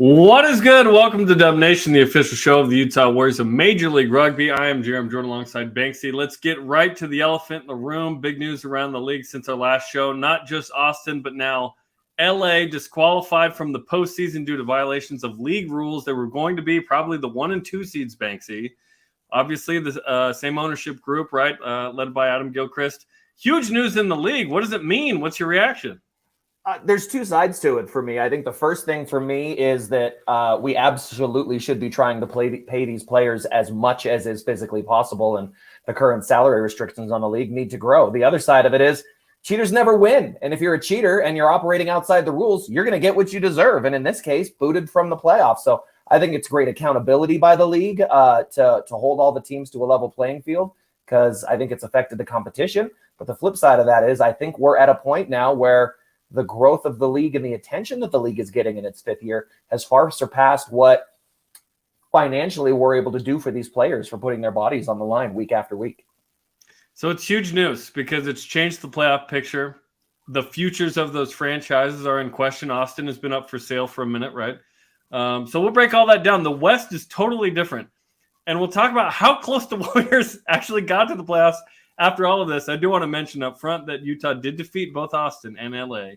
What is good? Welcome to Dub Nation, the official show of the Utah Warriors of Major League Rugby. I am Jarom Jordan alongside Banksy. Let's get right to the elephant in the room. Big news around the league since our last show. Not just Austin, but now LA disqualified from the postseason due to violations of league rules. They were going to be probably the 1 and 2 seeds, Banksy. Obviously, the same ownership group, right? Led by Adam Gilchrist. Huge news in the league. What does it mean? What's your reaction? There's two sides to it for me. I think the first thing for me is that we absolutely should be trying to pay these players as much as is physically possible, and the current salary restrictions on the league need to grow. The other side of it is cheaters never win, and if you're a cheater and you're operating outside the rules, you're going to get what you deserve, and in this case, booted from the playoffs. So I think it's great accountability by the league to hold all the teams to a level playing field, because I think it's affected the competition. But the flip side of that is I think we're at a point now where the growth of the league and the attention that the league is getting in its fifth year has far surpassed what financially we're able to do for these players for putting their bodies on the line week after week. So it's huge news because it's changed the playoff picture. The futures of those franchises are in question. Austin has been up for sale for a minute, right? So we'll break all that down. The West is totally different. And we'll talk about how close the Warriors actually got to the playoffs. After all of this, I do want to mention up front that Utah did defeat both Austin and LA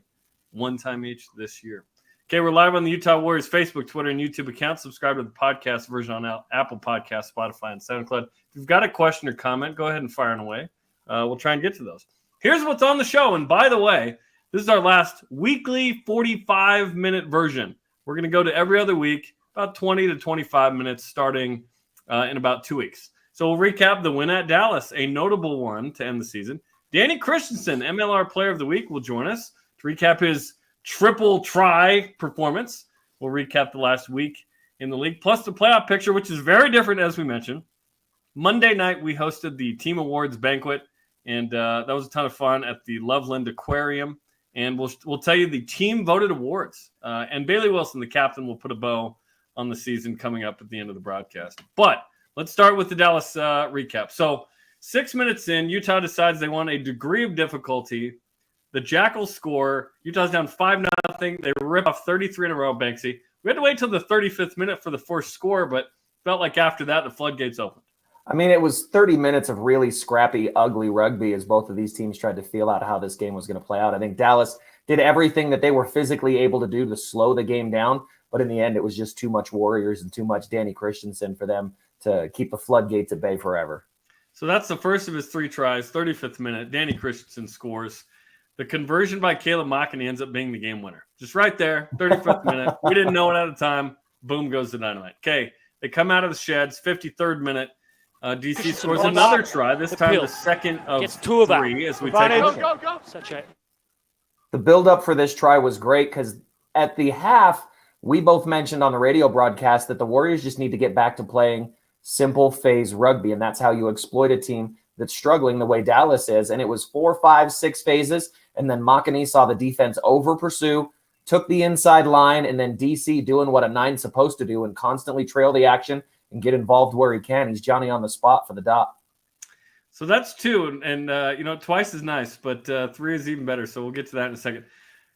one time each this year. Okay, we're live on the Utah Warriors Facebook, Twitter, and YouTube account. Subscribe to the podcast version on Apple Podcasts, Spotify, and SoundCloud. If you've got a question or comment, go ahead and fire it away. We'll try and get to those. Here's what's on the show. And by the way, this is our last weekly 45-minute version. We're going to go to every other week, about 20 to 25 minutes, starting in about 2 weeks. So we'll recap the win at Dallas, a notable one to end the season. Danny Christensen, MLR Player of the Week, will join us to recap his triple try performance. We'll recap the last week in the league, plus the playoff picture, which is very different, as we mentioned. Monday night, we hosted the Team Awards banquet, and that was a ton of fun at the Loveland Aquarium. And we'll tell you the team voted awards. And Bailey Wilson, the captain, will put a bow on the season coming up at the end of the broadcast. But let's start with the Dallas recap. So 6 minutes in, Utah decides they want a degree of difficulty. The Jackals score. Utah's down 5-0. They rip off 33 in a row, Banksy. We had to wait till the 35th minute for the first score, but felt like after that, the floodgates opened. I mean, it was 30 minutes of really scrappy, ugly rugby as both of these teams tried to feel out how this game was going to play out. I think Dallas did everything that they were physically able to do to slow the game down, but in the end, it was just too much Warriors and too much Danny Christensen for them to keep the floodgates at bay forever. So that's the first of his 3 tries, 35th minute. Danny Christensen scores. The conversion by Caleb Mockney ends up being the game winner. Just right there, 35th minute. We didn't know it at the time. Boom goes the dynamite. Okay, they come out of the sheds, 53rd minute. DC scores another try, this time the second of 3 as we take a go. The build-up for this try was great because at the half, we both mentioned on the radio broadcast that the Warriors just need to get back to playing simple phase rugby, and that's how you exploit a team that's struggling the way Dallas is. And it was 4, 5, 6 phases, and then Mockney saw the defense over-pursue, took the inside line, and then DC doing what a 9's supposed to do and constantly trail the action and get involved where he can. He's Johnny on the spot for the dot. So that's 2, and twice is nice, but 3 is even better, so we'll get to that in a second.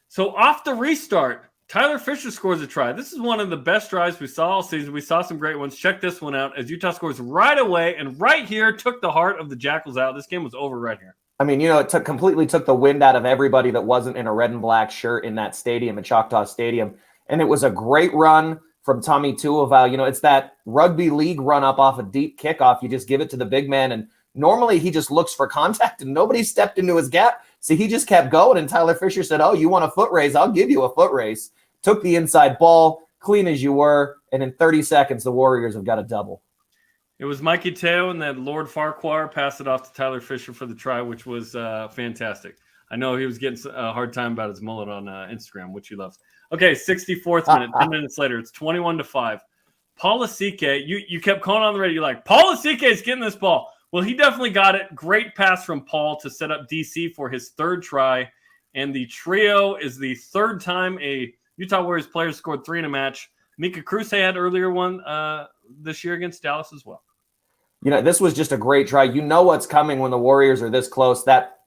So off the restart, Tyler Fisher scores a try. This is one of the best tries we saw all season. We saw some great ones. Check this one out as Utah scores right away, and right here took the heart of the Jackals out. This game was over right here. I mean, it completely took the wind out of everybody that wasn't in a red and black shirt in that stadium at Choctaw Stadium, and it was a great run from Tommy Tuival. It's that rugby league run up off a deep kickoff. You just give it to the big man, and normally he just looks for contact, and nobody stepped into his gap, so he just kept going, and Tyler Fisher said, "Oh, you want a foot race? I'll give you a foot race." Took the inside ball, clean as you were, and in 30 seconds, the Warriors have got a double. It was Mikey Teo, and then Lord Farquhar passed it off to Tyler Fisher for the try, which was fantastic. I know he was getting a hard time about his mullet on Instagram, which he loves. Okay, 64th minute, 10 minutes later, it's 21-5. Paul Asike, you kept calling on the radio, you're like, Paul Asike is getting this ball. Well, he definitely got it. Great pass from Paul to set up DC for his 3rd try, and the trio is the 3rd time a Utah Warriors players scored 3 in a match. Mika Kruse had earlier one this year against Dallas as well. This was just a great try. You know what's coming when the Warriors are this close. That,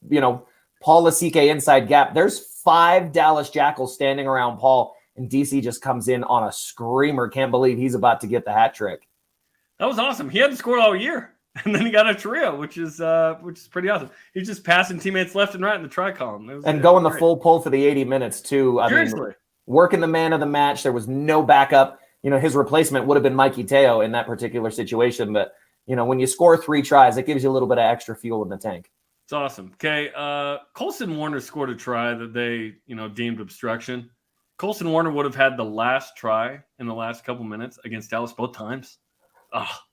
Paul Asike inside gap. There's 5 Dallas Jackals standing around Paul. and DC just comes in on a screamer. Can't believe he's about to get the hat trick. That was awesome. He hadn't scored all year, and then he got a trio, which is pretty awesome. He's just passing teammates left and right in the try column. Going the full pull for the 80 minutes too. Seriously. Working the man of the match. There was no backup. His replacement would have been Mikey Teo in that particular situation, but when you score 3 tries, it gives you a little bit of extra fuel in the tank. It's awesome. Okay, Colson Warner scored a try that they, deemed obstruction. Colson Warner would have had the last try in the last couple minutes against Dallas both times.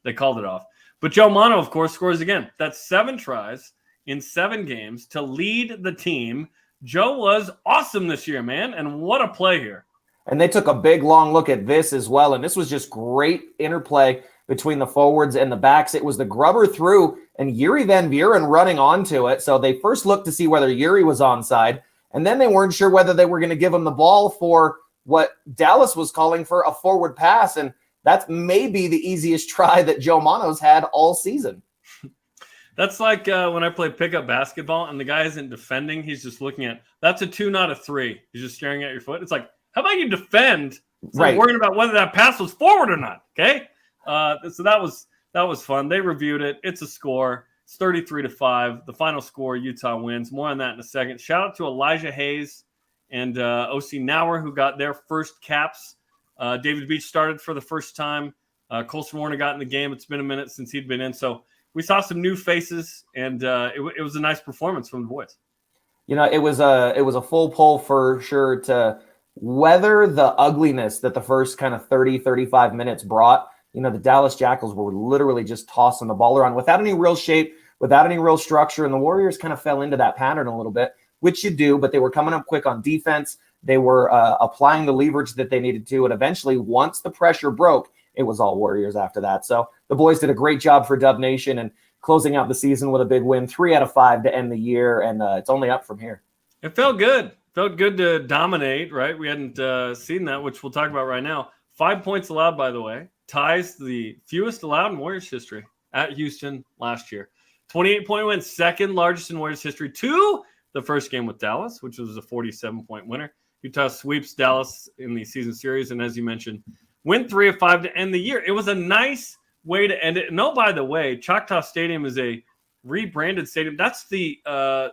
They called it off. But Joe Mono, of course, scores again. That's 7 tries in 7 games to lead the team. Joe was awesome this year, man, and what a play here. And they took a big, long look at this as well, and this was just great interplay between the forwards and the backs. It was the grubber through and Yuri Van Buren running onto it. So they first looked to see whether Yuri was onside, and then they weren't sure whether they were going to give him the ball for what Dallas was calling for a forward pass. And that's maybe the easiest try that Joe Mono's had all season. That's like when I play pickup basketball and the guy isn't defending. He's just looking at, that's a 2, not a 3. He's just staring at your foot. It's like, how about you defend? Right. Worrying about whether that pass was forward or not. Okay. So that was fun. They reviewed it. It's a score. It's 33-5. The final score, Utah wins. More on that in a second. Shout out to Elijah Hayes and OC Nauer, who got their first caps. David Beach started for the first time. Colson Warner got in the game. It's been a minute since he'd been in. So we saw some new faces, and it was a nice performance from the boys. It was a full pull for sure to weather the ugliness that the first kind of 30, 35 minutes brought. The Dallas Jackals were literally just tossing the ball around without any real shape, without any real structure. And the Warriors kind of fell into that pattern a little bit, which you do, but they were coming up quick on defense. They were applying the leverage that they needed to. And eventually, once the pressure broke, it was all Warriors after that. So the boys did a great job for Dub Nation and closing out the season with a big win, 3 out of 5 to end the year. And it's only up from here. It felt good. Felt good to dominate, right? We hadn't seen that, which we'll talk about right now. 5 points allowed, by the way. Ties the fewest allowed in Warriors history at Houston last year. 28-point win, second largest in Warriors history to the first game with Dallas, which was a 47-point winner. Utah sweeps Dallas in the season series, and as you mentioned, win 3 of 5 to end the year. It was a nice way to end it. No, by the way, Choctaw Stadium is a rebranded stadium. That's the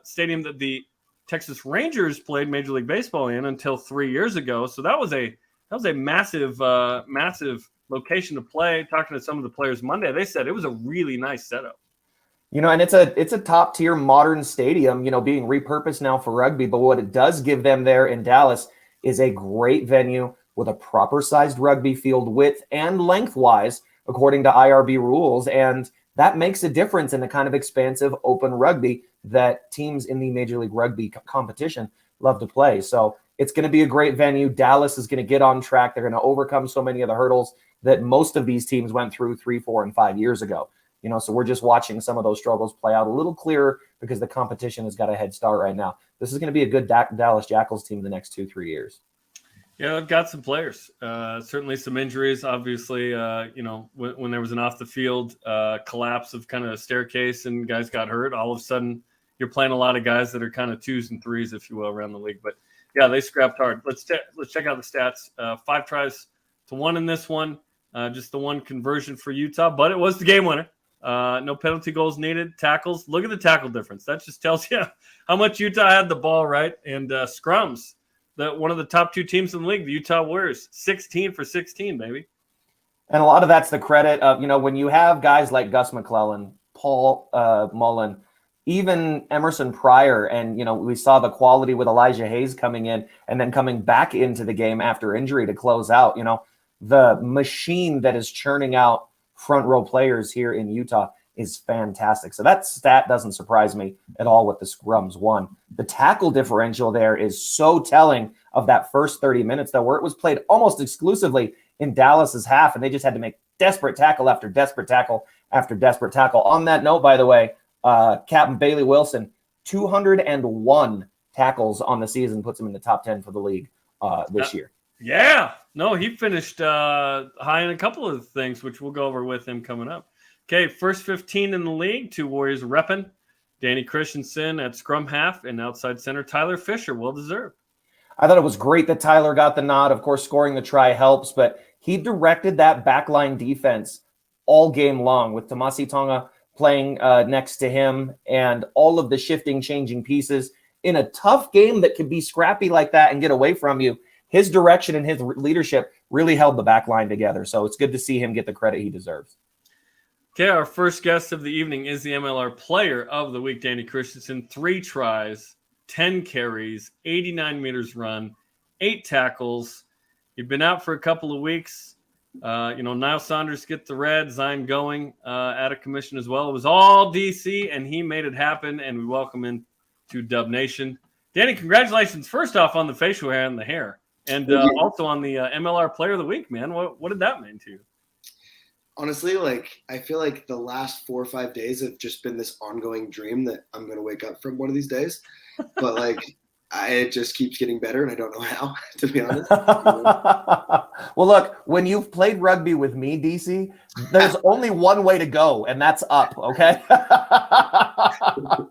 stadium that the Texas Rangers played Major League Baseball in until 3 years ago. So that was a massive location to play. Talking to some of the players Monday, they said it was a really nice setup. And it's a top tier modern stadium, being repurposed now for rugby. But what it does give them there in Dallas is a great venue with a proper sized rugby field width and lengthwise, according to IRB rules. And that makes a difference in the kind of expansive open rugby that teams in the Major League Rugby competition love to play. So it's going to be a great venue. Dallas is going to get on track. They're going to overcome so many of the hurdles that most of these teams went through 3, 4, and 5 years ago. So we're just watching some of those struggles play out a little clearer because the competition has got a head start right now. This is going to be a good Dallas Jackals team the next 2-3 years. Yeah, they've got some players. Certainly some injuries. Obviously, when there was an off the field collapse of kind of a staircase and guys got hurt, all of a sudden you're playing a lot of guys that are kind of 2s and 3s, if you will, around the league. But yeah, they scrapped hard. Let's check out the stats. 5 tries to 1 in this one. Just the 1 conversion for Utah, but it was the game winner. No penalty goals needed. Tackles. Look at the tackle difference. That just tells you how much Utah had the ball, right? And scrums. One of the top 2 teams in the league, the Utah Warriors, 16 for 16, baby. And a lot of that's the credit of, when you have guys like Gus McClellan, Paul Mullen, even Emerson Pryor, and, we saw the quality with Elijah Hayes coming in and then coming back into the game after injury to close out, the machine that is churning out front row players here in Utah is fantastic. So that stat doesn't surprise me at all with the scrums won. The tackle differential there is so telling of that first 30 minutes, though, where it was played almost exclusively in Dallas's half, and they just had to make desperate tackle after desperate tackle after desperate tackle. On that note, by the way, Captain Bailey Wilson, 201 tackles on the season, puts him in the top 10 for the league this year. Yeah. No, he finished high in a couple of things, which we'll go over with him coming up. Okay, first 15 in the league, 2 Warriors repping. Danny Christensen at scrum half and outside center Tyler Fisher, well deserved. I thought it was great that Tyler got the nod. Of course, scoring the try helps, but he directed that backline defense all game long with Tomasi Tonga playing next to him and all of the shifting, changing pieces in a tough game that could be scrappy like that and get away from you. His direction and his leadership really held the back line together. So it's good to see him get the credit he deserves. Okay, our first guest of the evening is the MLR Player of the Week, Danny Christensen. 3 tries, 10 carries, 89 meters run, 8 tackles. He'd been out for a couple of weeks. Niall Saunders get the red, Zion going out of commission as well. It was all DC, and he made it happen, and we welcome him to Dub Nation. Danny, congratulations first off on the facial hair and the hair, and also on the MLR Player of the Week, man. What did that mean to you? Honestly, I feel like the last 4 or 5 days have just been this ongoing dream that I'm going to wake up from one of these days. But it just keeps getting better, and I don't know how, to be honest. Well, look, when you've played rugby with me, DC, there's only one way to go, and that's up, okay? Come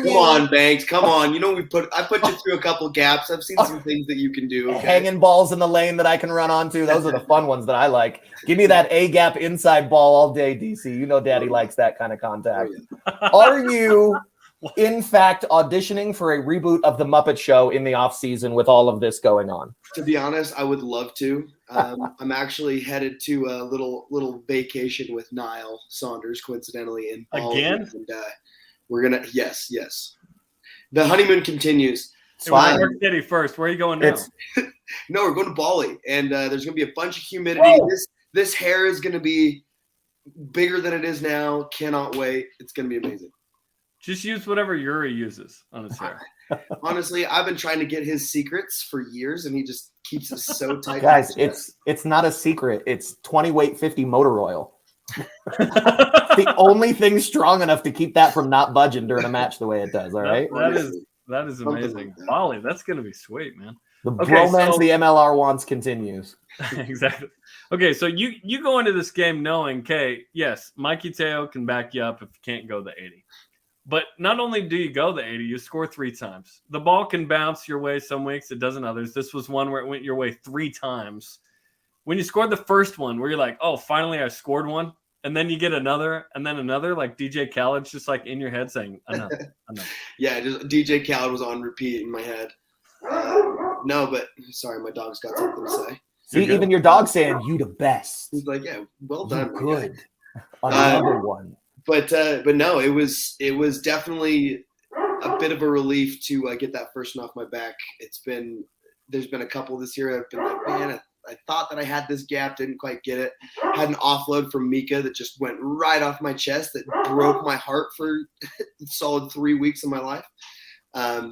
on, Banks. Come on. I put you through a couple gaps. I've seen some things that you can do. Okay? Hanging balls in the lane that I can run onto. Those are the fun ones that I like. Give me that A-gap inside ball all day, DC. You know Daddy likes that kind of contact. Oh, yeah. Are you, in fact, auditioning for a reboot of The Muppet Show in the off-season with all of this going on? To be honest, I would love to. I'm actually headed to a little vacation with Niall Saunders, coincidentally, in Bali. Again? And, we're going to – yes. The honeymoon continues. It's fine. New York City first. Where are you going now? No, we're going to Bali, and there's going to be a bunch of humidity. Whoa. This hair is going to be bigger than it is now. Cannot wait. It's going to be amazing. Just use whatever Yuri uses on his hair. Honestly, I've been trying to get his secrets for years, and he just keeps us so tight. Guys, it's not a secret. It's 20 weight 50 motor oil. The only thing strong enough to keep that from not budging during a match the way it does. All right. That is amazing. Bali, that's going to be sweet, man. The bromance the MLR wants continues. Exactly. Okay, so you go into this game knowing, okay, yes, Mikey Teo can back you up if you can't go the 80. But not only do you go the 80, you score 3 times. The ball can bounce your way some weeks, it doesn't others. This was one where it went your way 3 times. When you scored the first one, where you're like, oh, finally I scored one, and then you get another, and then another, like DJ Khaled's just like in your head saying, another. Yeah, just DJ Khaled was on repeat in my head. No, but sorry, my dog's got something to say. See, even your dog saying, you the best. He's like, yeah, well done. You good. Another one. But no, it was definitely a bit of a relief to get that first one off my back. There's been a couple this year I've been like, man, I thought that I had this gap, didn't quite get it. Had an offload from Mika that just went right off my chest that broke my heart for a solid 3 weeks of my life.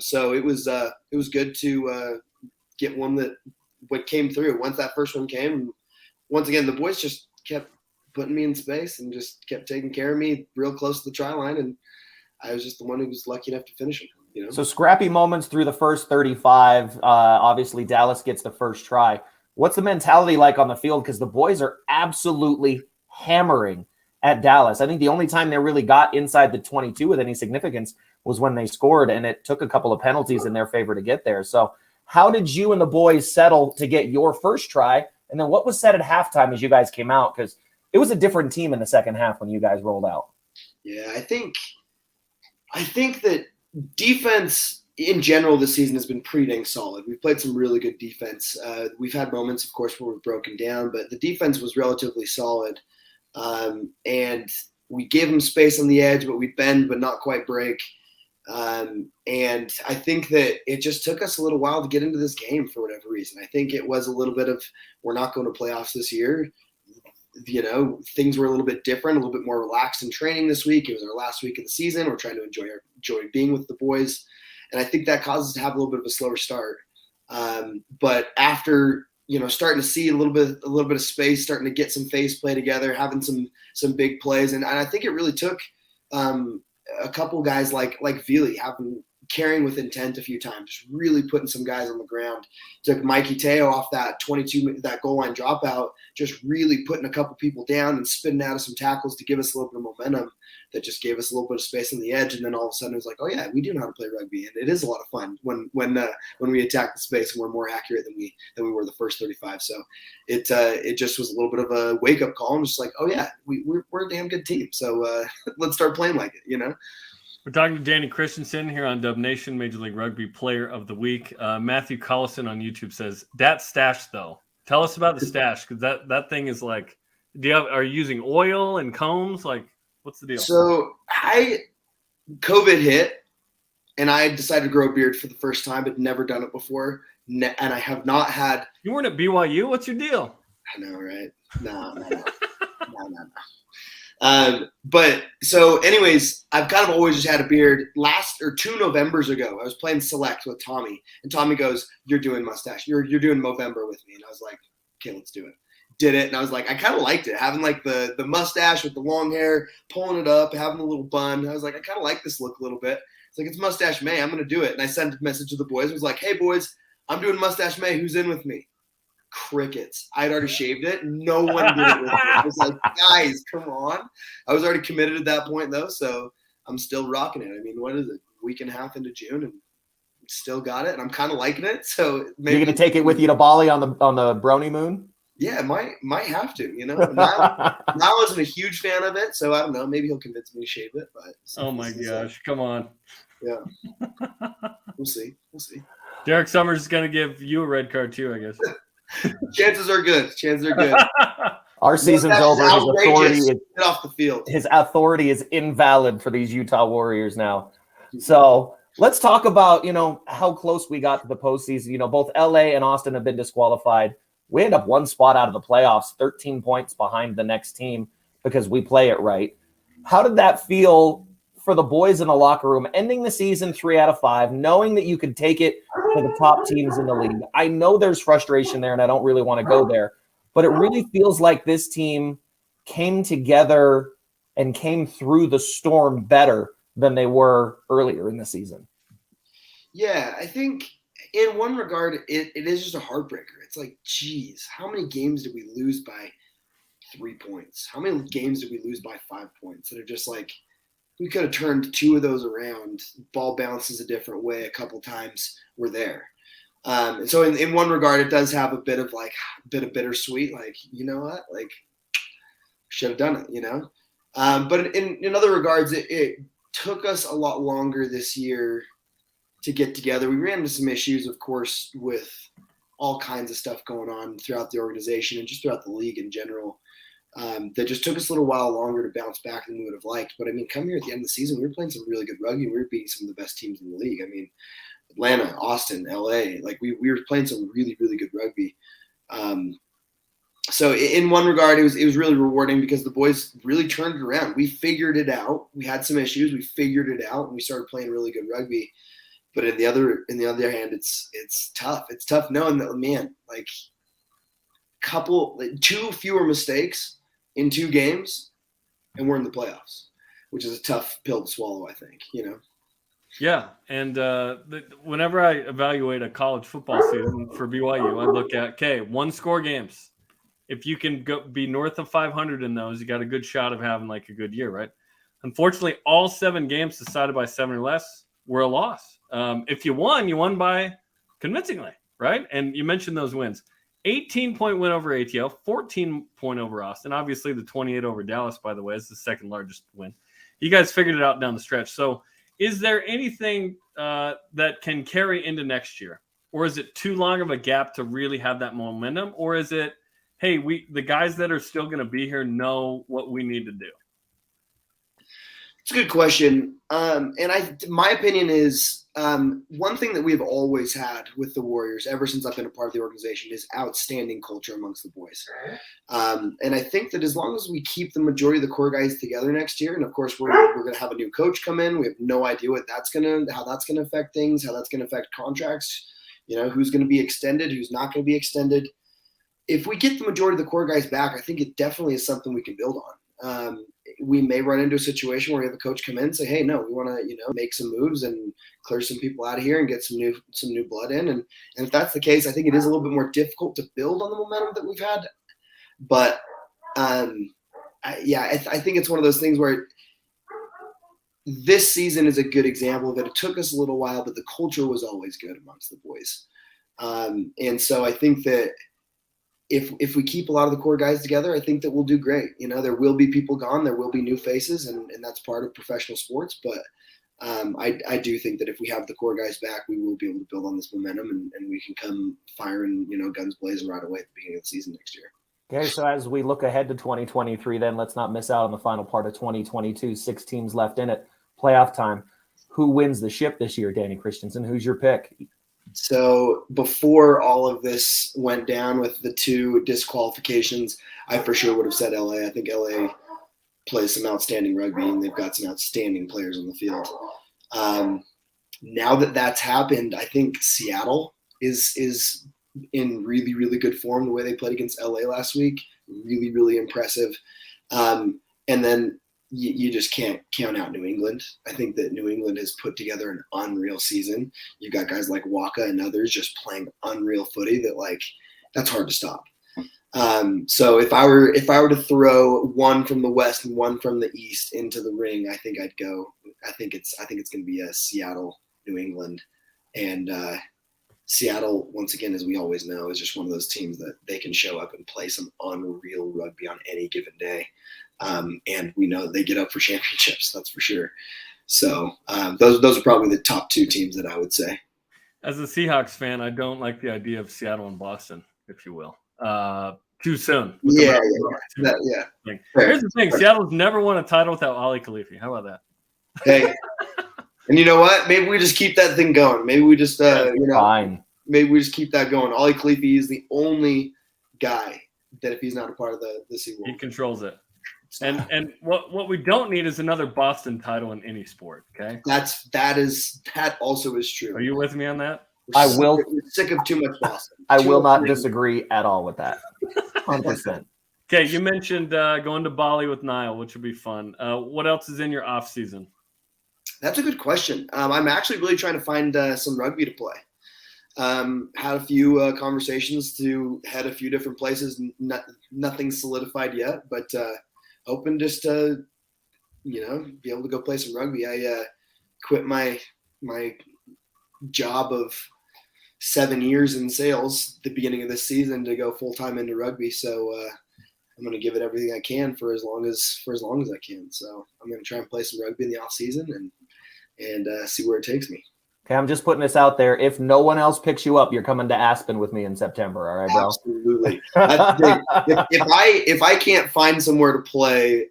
So it was good to get one that came through. Once that first one came, once again, the boys just kept putting me in space and just kept taking care of me real close to the try line. And I was just the one who was lucky enough to finish it. So scrappy moments through the first 35. Obviously, Dallas gets the first try. What's the mentality like on the field? Because the boys are absolutely hammering at Dallas. I think the only time they really got inside the 22 with any significance was when they scored, and it took a couple of penalties in their favor to get there. So how did you and the boys settle to get your first try? And then what was said at halftime as you guys came out? Because it was a different team in the second half when you guys rolled out. Yeah, I think that defense in general this season has been pretty dang solid. We've played some really good defense. We've had moments, of course, where we've broken down, but the defense was relatively solid. And we gave them space on the edge, but we bend but not quite break. And I think that it just took us a little while to get into this game for whatever reason. I think it was a little bit of, we're not going to playoffs this year. Things were a little bit different, a little bit more relaxed in training this week. It was our last week of the season. We're trying to enjoy being with the boys. And I think that causes us to have a little bit of a slower start. But after, starting to see a little bit of space, starting to get some face play together, having some big plays. And I think it really took a couple guys like Vili having carrying with intent a few times, just really putting some guys on the ground. Took Mikey Teo off that that goal line dropout, just really putting a couple people down and spinning out of some tackles to give us a little bit of momentum that just gave us a little bit of space on the edge. And then all of a sudden it was like, oh yeah, we do know how to play rugby, and it is a lot of fun when we attack the space and we're more accurate than we were the first 35. So it just was a little bit of a wake up call, and just like, oh yeah, we're a damn good team. So let's start playing like it, you know. We're talking to Danny Christensen here on Dub Nation, Major League Rugby Player of the Week. Matthew Collison on YouTube says, that stash, though. Tell us about the stash, because that thing is like, are you using oil and combs? Like, what's the deal? So COVID hit, and I decided to grow a beard for the first time. I'd never done it before, and I have not had. You weren't at BYU? What's your deal? I know, right? No. But so anyways, I've kind of always just had a beard. 2 Novembers ago, I was playing select with Tommy, and Tommy goes, "You're doing mustache. You're doing Movember with me." And I was like, "Okay, let's do it." Did it, and I was like, I kind of liked it, having like the mustache with the long hair, pulling it up, having a little bun. I was like, I kind of like this look a little bit. It's like, it's Mustache May. I'm gonna do it. And I sent a message to the boys. I was like, hey boys, I'm doing Mustache May. Who's in with me? Crickets. I'd already shaved it. No one did it with me. I was like, guys, come on. I was already committed at that point though, so I'm still rocking it. I mean, what is it? Week and a half into June, and still got it, and I'm kind of liking it. So maybe you're gonna take it with you to Bali on the Brony Moon. Yeah, might have to. You know, Niall wasn't a huge fan of it, so I don't know. Maybe he'll convince me to shave it. But oh my gosh, come on. Yeah, we'll see. Derek Summers is gonna give you a red card too, I guess. Chances are good. Our season's over. His authority is, get off the field. His authority is invalid for these Utah Warriors now. So let's talk about, how close we got to the postseason. Both LA and Austin have been disqualified. We end up one spot out of the playoffs, 13 points behind the next team because we play it right. How did that feel for the boys in the locker room, ending the season 3 out of 5, knowing that you could take it to the top teams in the league? I know there's frustration there, and I don't really want to go there, but it really feels like this team came together and came through the storm better than they were earlier in the season. Yeah, I think in one regard, it is just a heartbreaker. It's like, geez, how many games did we lose by 3 points? How many games did we lose by 5 points? That are just like, we could have turned 2 of those around. Ball bounces a different way a couple times. We're there. And so in one regard, it does have a bit of bittersweet. Like, you know what? Like, should have done it, But in other regards, it took us a lot longer this year to get together. We ran into some issues, of course, with all kinds of stuff going on throughout the organization and just throughout the league in general. That just took us a little while longer to bounce back than we would have liked. But I mean, coming here at the end of the season, we were playing some really good rugby. We were beating some of the best teams in the league. I mean, Atlanta, Austin, LA, like we were playing some really, really good rugby. So in one regard, it was really rewarding because the boys really turned it around. We figured it out. We had some issues. We figured it out, and we started playing really good rugby. But in the other hand, it's tough. It's tough knowing that, man, like 2 fewer mistakes in 2 games, and we're in the playoffs, which is a tough pill to swallow, I think, Yeah, and whenever I evaluate a college football season for BYU, I look at, okay, 1-score games. If you can be north of 500 in those, you got a good shot of having like a good year, right? Unfortunately, all 7 games decided by 7 or less were a loss. If you won by convincingly, right? And you mentioned those wins. 18-point win over ATL, 14-point over Austin. Obviously, the 28 over Dallas, by the way, is the second largest win. You guys figured it out down the stretch. So is there anything that can carry into next year? Or is it too long of a gap to really have that momentum? Or is it, hey, the guys that are still going to be here know what we need to do? It's a good question. My opinion is one thing that we've always had with the Warriors ever since I've been a part of the organization is outstanding culture amongst the boys. And I think that as long as we keep the majority of the core guys together next year, and of course we're going to have a new coach come in. We have no idea how that's going to affect things, how that's going to affect contracts, who's going to be extended, who's not going to be extended. If we get the majority of the core guys back, I think it definitely is something we can build on. we may run into a situation where we have a coach come in and say, hey, no, we want to, make some moves and clear some people out of here and get some new blood in. And if that's the case, I think it is a little bit more difficult to build on the momentum that we've had. But I think it's one of those things where this season is a good example of it. It took us a little while, but the culture was always good amongst the boys. And so I think that if we keep a lot of the core guys together, I think that we'll do great. There will be people gone, there will be new faces, and that's part of professional sports. But I do think that if we have the core guys back, we will be able to build on this momentum, and we can come firing, guns blazing right away at the beginning of the season next year. Okay, so as we look ahead to 2023, then let's not miss out on the final part of 2022. 6 teams left in it, playoff time. Who wins the ship this year, Danny Christensen? Who's your pick? So before all of this went down with the 2 disqualifications, I for sure would have said LA. I think LA plays some outstanding rugby, and they've got some outstanding players on the field. Now that that's happened, I think Seattle is in really, really good form. The way they played against LA last week, really, really impressive. And then you just can't count out New England. I think that New England has put together an unreal season. You've got guys like Waka and others just playing unreal footy that's hard to stop. So if I were to throw one from the West and one from the East into the ring, I think it's going to be a Seattle, New England, and Seattle, once again, as we always know, is just one of those teams that they can show up and play some unreal rugby on any given day. And we know they get up for championships, that's for sure. So those are probably the top 2 teams that I would say. As a Seahawks fan, I don't like the idea of Seattle and Boston, if you will. Too soon. Yeah. Here's the thing. Seattle's never won a title without Ali Khalifi. How about that? Hey, and you know what? Maybe we just keep that thing going. Maybe we just, maybe we just keep that going. Ali Khalifi is the only guy that if he's not a part of the SeaWorld, he controls it. And what we don't need is another Boston title in any sport. Okay, that also is true. Are you with me on that? We're sick of too much Boston. I will not disagree at all with that. 100%. Okay, you mentioned going to Bali with Niall, which would be fun. What else is in your off season? That's a good question. I'm actually really trying to find some rugby to play. Had a few conversations to head a few different places. Nothing solidified yet, but hoping just to, be able to go play some rugby. I quit my job of 7 years in sales at the beginning of this season to go full time into rugby. So I'm going to give it everything I can for as long as I can. So I'm going to try and play some rugby in the off season and see where it takes me. Okay, I'm just putting this out there. If no one else picks you up, you're coming to Aspen with me in September. All right, bro? Absolutely. If I can't find somewhere to play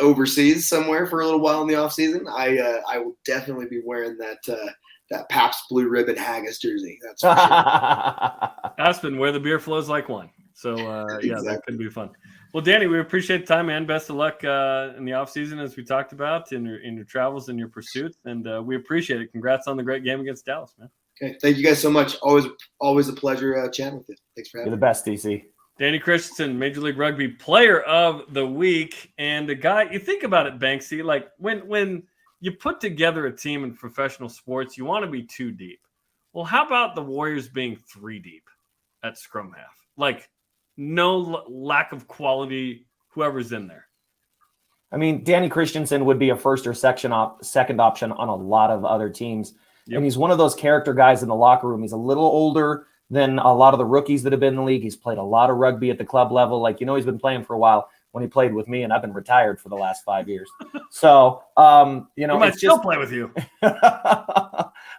overseas somewhere for a little while in the off season, I will definitely be wearing that Pabst Blue Ribbon Haggis jersey. That's for sure. Aspen, where the beer flows like wine. So Exactly. Yeah, that could be fun. Well, Danny, we appreciate the time, man. Best of luck in the off season, as we talked about, in your travels and your pursuits, and we appreciate it. Congrats on the great game against Dallas, man. Okay, thank you guys so much. Always a pleasure chatting with you. Thanks for having me. You're the best, DC. Danny Christensen, Major League Rugby Player of the Week, and a guy. You think about it, Banksy. Like when you put together a team in professional sports, you want to be 2 deep. Well, how about the Warriors being 3 deep at scrum half? Like, no lack of quality, whoever's in there. I mean, Danny Christensen would be a first or second option on a lot of other teams. Yep. And he's one of those character guys in the locker room. He's a little older than a lot of the rookies that have been in the league. He's played a lot of rugby at the club level. Like, he's been playing for a while when he played with me, and I've been retired for the last 5 years. So, he might still play with you.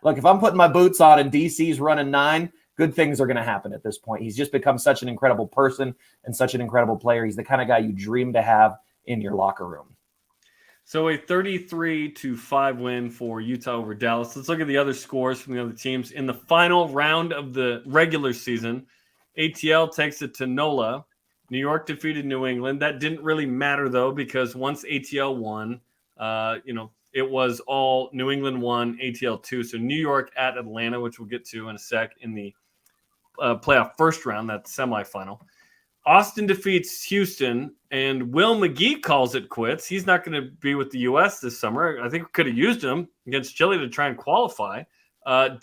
Look, if I'm putting my boots on and DC's running 9, good things are going to happen at this point. He's just become such an incredible person and such an incredible player. He's the kind of guy you dream to have in your locker room. So a 33-5 win for Utah over Dallas. Let's look at the other scores from the other teams. In the final round of the regular season, ATL takes it to NOLA. New York defeated New England. That didn't really matter, though, because once ATL won, it was all New England 1, ATL 2. So New York at Atlanta, which we'll get to in a sec in the playoff first round, that semifinal. Austin defeats Houston, and Will McGee calls it quits. He's not going to be with the U.S. this summer. I think we could have used him against Chile to try and qualify. Going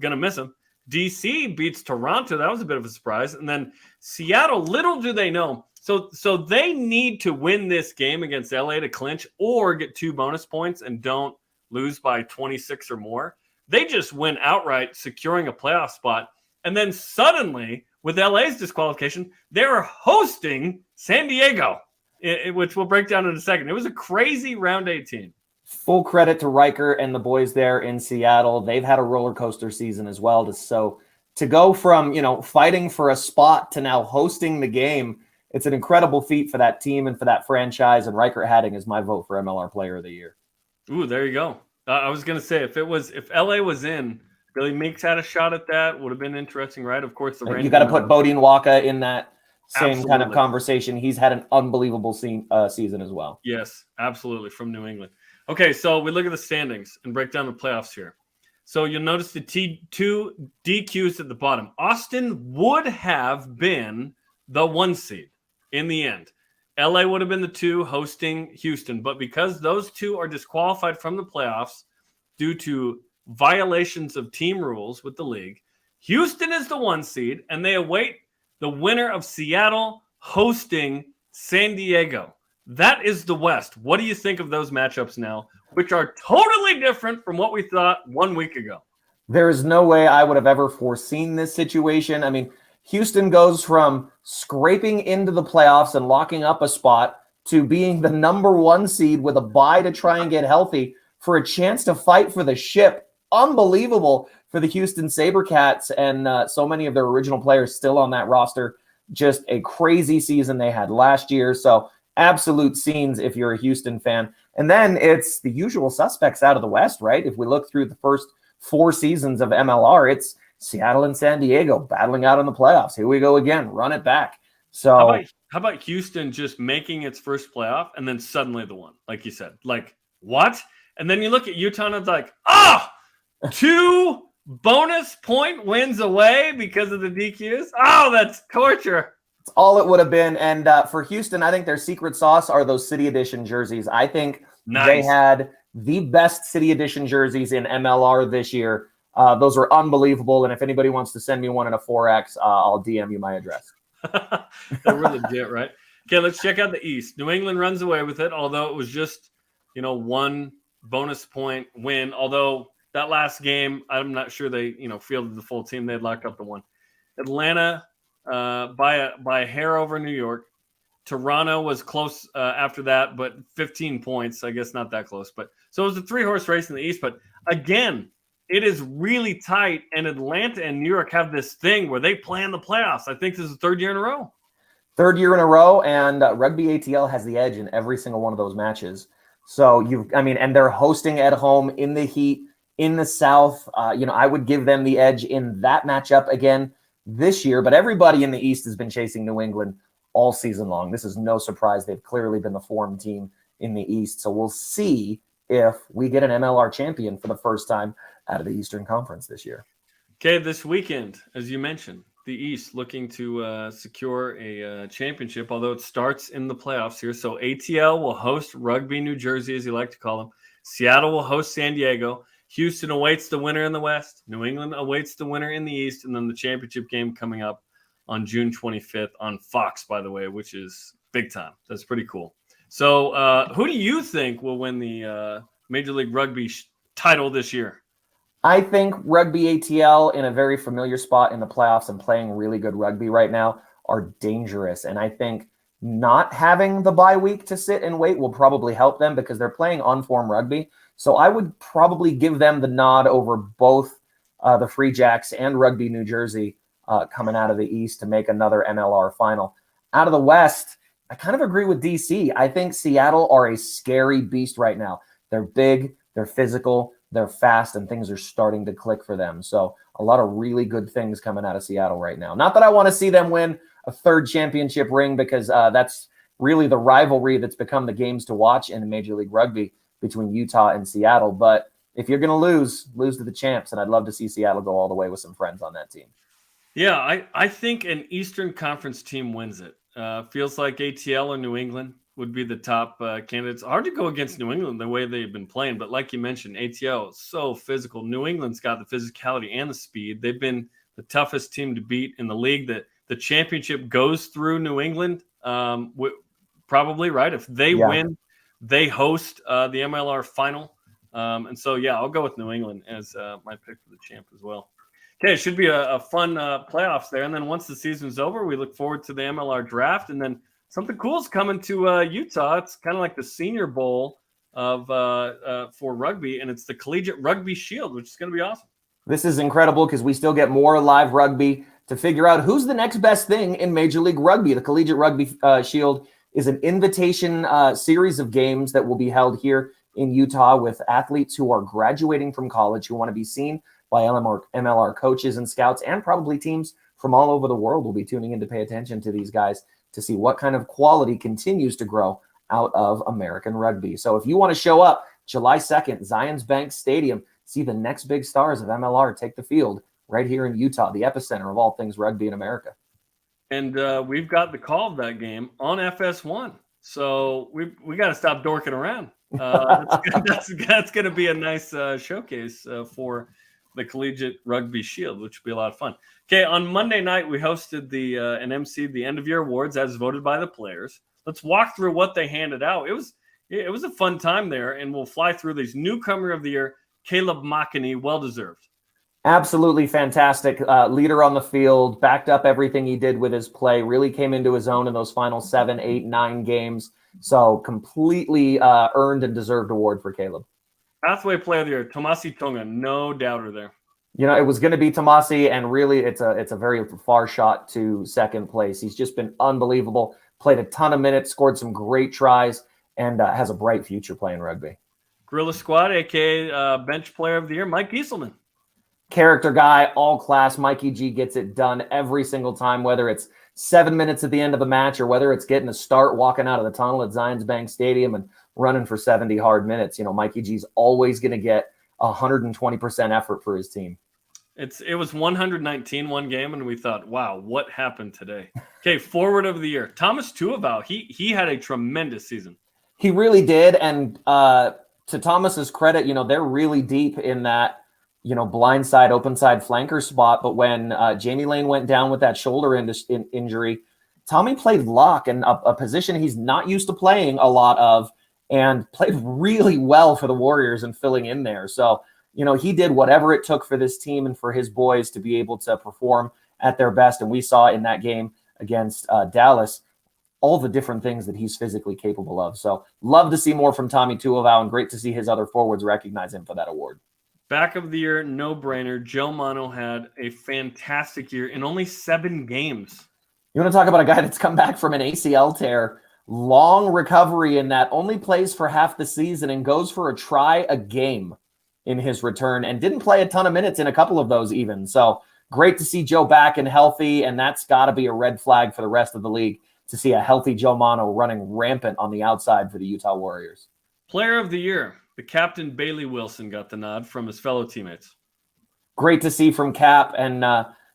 to miss him. DC beats Toronto. That was a bit of a surprise. And then Seattle, little do they know. So they need to win this game against LA to clinch or get 2 bonus points and don't lose by 26 or more. They just win outright, securing a playoff spot. And then suddenly, with LA's disqualification, they're hosting San Diego, which we'll break down in a second. It was a crazy round 18. Full credit to Riker and the boys there in Seattle. They've had a roller coaster season as well. So to go from, fighting for a spot to now hosting the game, it's an incredible feat for that team and for that franchise. And Riker Hadding is my vote for MLR Player of the Year. Ooh, there you go. I was going to say, if LA was in, Billy Meeks had a shot at that. Would have been interesting, right? Of course, you got to put Bodine Waka in that same Absolutely. kind of conversation. He's had an unbelievable season as well. Yes, absolutely, from New England. Okay, so we look at the standings and break down the playoffs here. So you'll notice the two DQs at the bottom. Austin would have been the 1 seed in the end. LA would have been the 2 hosting Houston, but because those 2 are disqualified from the playoffs due to violations of team rules with the league, Houston is the 1 seed, and they await the winner of Seattle hosting San Diego. That is the West. What do you think of those matchups now, which are totally different from what we thought 1 week ago? There is no way I would have ever foreseen this situation. I mean, Houston goes from scraping into the playoffs and locking up a spot to being the number 1 seed with a bye to try and get healthy for a chance to fight for the ship. Unbelievable for the Houston SaberCats and so many of their original players still on that roster. Just a crazy season they had last year. So absolute scenes if you're a Houston fan. And then it's the usual suspects out of the West, right? If we look through the first 4 seasons of MLR, it's Seattle and San Diego battling out in the playoffs. Here we go again. Run it back. So how about Houston just making its first playoff and then suddenly the one, like you said, like what? And then you look at Utah and it's like, 2 bonus point wins away because of the DQs. Oh, that's torture. It's all it would have been. And for Houston, I think their secret sauce are those City Edition jerseys. I think They had the best City Edition jerseys in MLR this year. Those were unbelievable. And if anybody wants to send me one in a 4X, I'll DM you my address. They were legit, right? Okay, let's check out the East. New England runs away with it, although it was just, 1 bonus point win. Although that last game, I'm not sure they, fielded the full team. They had locked up the one. Atlanta by a hair over New York. Toronto was close after that, but 15 points. I guess not that close. But so it was a 3-horse race in the East. But again, it is really tight, and Atlanta and New York have this thing where they play in the playoffs. I think this is the 3rd year in a row. 3rd year in a row, and Rugby ATL has the edge in every single one of those matches. So and they're hosting at home in the heat in the South. I would give them the edge in that matchup again this year. But everybody in the East has been chasing New England all season long. This is no surprise. They've clearly been the form team in the East. So we'll see if we get an MLR champion for the first time out of the Eastern Conference this year. Okay, this weekend, as you mentioned, the East looking to secure a championship, although it starts in the playoffs here. So ATL will host Rugby New Jersey, as you like to call them. Seattle will host San Diego. Houston awaits the winner in the West. New England awaits the winner in the East. And then the championship game coming up on June 25th on Fox, by the way, which is big time. That's pretty cool. So who do you think will win the Major League Rugby title this year? I think Rugby ATL, in a very familiar spot in the playoffs and playing really good rugby right now, are dangerous. And I think not having the bye week to sit and wait will probably help them because they're playing on-form rugby. So I would probably give them the nod over both the Free Jacks and Rugby New Jersey coming out of the East to make another MLR final. Out of the West, I kind of agree with DC. I think Seattle are a scary beast right now. They're big, they're physical, they're fast, and things are starting to click for them. So a lot of really good things coming out of Seattle right now. Not that I want to see them win a 3rd championship ring because that's really the rivalry that's become the games to watch in Major League Rugby between Utah and Seattle. But if you're going to lose to the champs, and I'd love to see Seattle go all the way with some friends on that team. Yeah, I think an Eastern Conference team wins it. Feels like ATL or New England would be the top candidates. Hard to go against New England the way they've been playing, but like you mentioned, ATL is so physical. New England's got the physicality and the speed. They've been the toughest team to beat in the league. That the championship goes through New England, probably, right? If they win, they host the MLR final. And so, yeah, I'll go with New England as my pick for the champ as well. Okay, it should be a fun playoffs there. And then once the season's over, we look forward to the MLR draft. And then something cool is coming to Utah. It's kind of like the Senior Bowl for rugby, and it's the Collegiate Rugby Shield, which is going to be awesome. This is incredible because we still get more live rugby to figure out who's the next best thing in Major League Rugby. The Collegiate Rugby Shield is an invitation series of games that will be held here in Utah with athletes who are graduating from college who want to be seen by MLR coaches and scouts, and probably teams from all over the world will be tuning in to pay attention to these guys to see what kind of quality continues to grow out of American rugby. So if you want to show up July 2nd, Zions Bank Stadium, see the next big stars of MLR take the field right here in Utah, the epicenter of all things rugby in America. And we've got the call of that game on FS1. So we got to stop dorking around. That's going to be a nice showcase for the Collegiate Rugby Shield, which will be a lot of fun. Okay, on Monday night, we hosted and emceed the end-of-year awards as voted by the players. Let's walk through what they handed out. It was a fun time there, and we'll fly through these. Newcomer of the Year, Caleb Makini, well-deserved. Absolutely fantastic. Leader on the field, backed up everything he did with his play, really came into his own in those final 7, 8, 9 games. So completely earned and deserved award for Caleb. Pathway Player of the Year, Tomasi Tonga, no doubter there. You know, it was going to be Tomasi, and really it's a very far shot to second place. He's just been unbelievable, played a ton of minutes, scored some great tries, and has a bright future playing rugby. Gorilla Squad, a.k.a. Bench Player of the Year, Mike Gieselman. Character guy, all class. Mikey G gets it done every single time, whether it's 7 minutes at the end of the match or whether it's getting a start, walking out of the tunnel at Zions Bank Stadium and running for 70 hard minutes. You know, Mikey G's always going to get 120% effort for his team. It was 119 one game, and we thought, wow, what happened today? Okay, Forward of the Year, Thomas Tuivau. He had a tremendous season. He really did, and to Thomas's credit, you know, they're really deep in that, you know, blind side, open side flanker spot. But when Jamie Lane went down with that shoulder injury, Tommy played lock, and a position he's not used to playing a lot of, and played really well for the Warriors and filling in there. So, you know, he did whatever it took for this team and for his boys to be able to perform at their best. And we saw in that game against Dallas all the different things that he's physically capable of. So love to see more from Tommy Tuivau, and great to see his other forwards recognize him for that award. Back of the Year, no-brainer. Joe Mano had a fantastic year in only 7 games. You want to talk about a guy that's come back from an ACL tear, long recovery in that, only plays for half the season and goes for a try a game in his return, and didn't play a ton of minutes in a couple of those even. So great to see Joe back and healthy, and that's got to be a red flag for the rest of the league to see a healthy Joe Mano running rampant on the outside for the Utah Warriors. Player of the Year, the captain Bailey Wilson got the nod from his fellow teammates. Great to see from Cap, and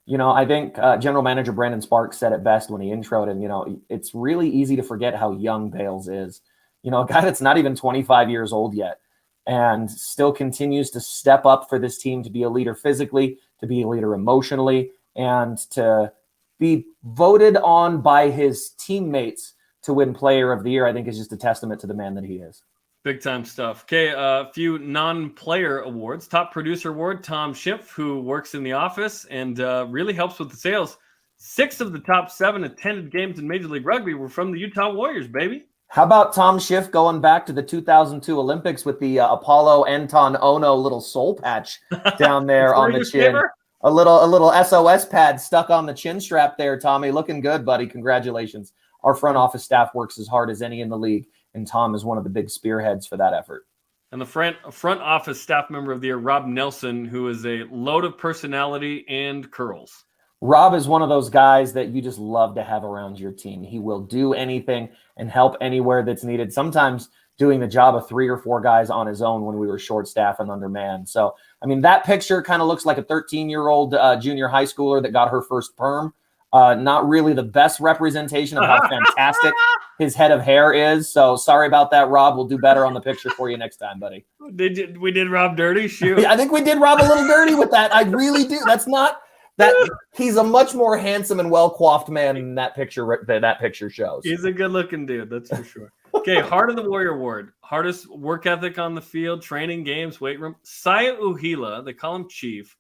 you know, I think General Manager Brandon Sparks said it best when he introed him. You know, it's really easy to forget how young Bales is. You know, a guy that's not even 25 years old yet, and still continues to step up for this team, to be a leader physically, to be a leader emotionally, and to be voted on by his teammates to win Player of the Year, I think is just a testament to the man that he is. Big time stuff. Okay, a few non-player awards. Top Producer Award, Tom Schimpf, who works in the office and really helps with the sales. 6 of the top 7 attended games in Major League Rugby were from the Utah Warriors, baby. How about Tom Schiff going back to the 2002 Olympics with the Apollo Anton Ono little soul patch down there on the chin? A little SOS pad stuck on the chin strap there, Tommy. Looking good, buddy. Congratulations. Our front office staff works as hard as any in the league, and Tom is one of the big spearheads for that effort. And the front office staff member of the year, Rob Nelson, who is a load of personality and curls. Rob is one of those guys that you just love to have around your team. He will do anything and help anywhere that's needed, sometimes doing the job of 3 or 4 guys on his own when we were short staffed and undermanned. So, I mean, that picture kind of looks like a 13-year-old junior high schooler that got her first perm. Not really the best representation of how fantastic his head of hair is. So sorry about that, Rob. We'll do better on the picture for you next time, buddy. We did Rob dirty? Shoot. I think we did Rob a little dirty with that. I really do. That's not that. He's a much more handsome and well-coiffed man than that picture shows. He's a good-looking dude, that's for sure. Okay, Heart of the Warrior Award. Hardest work ethic on the field, training, games, weight room. Saya Uhila, they call him Chief.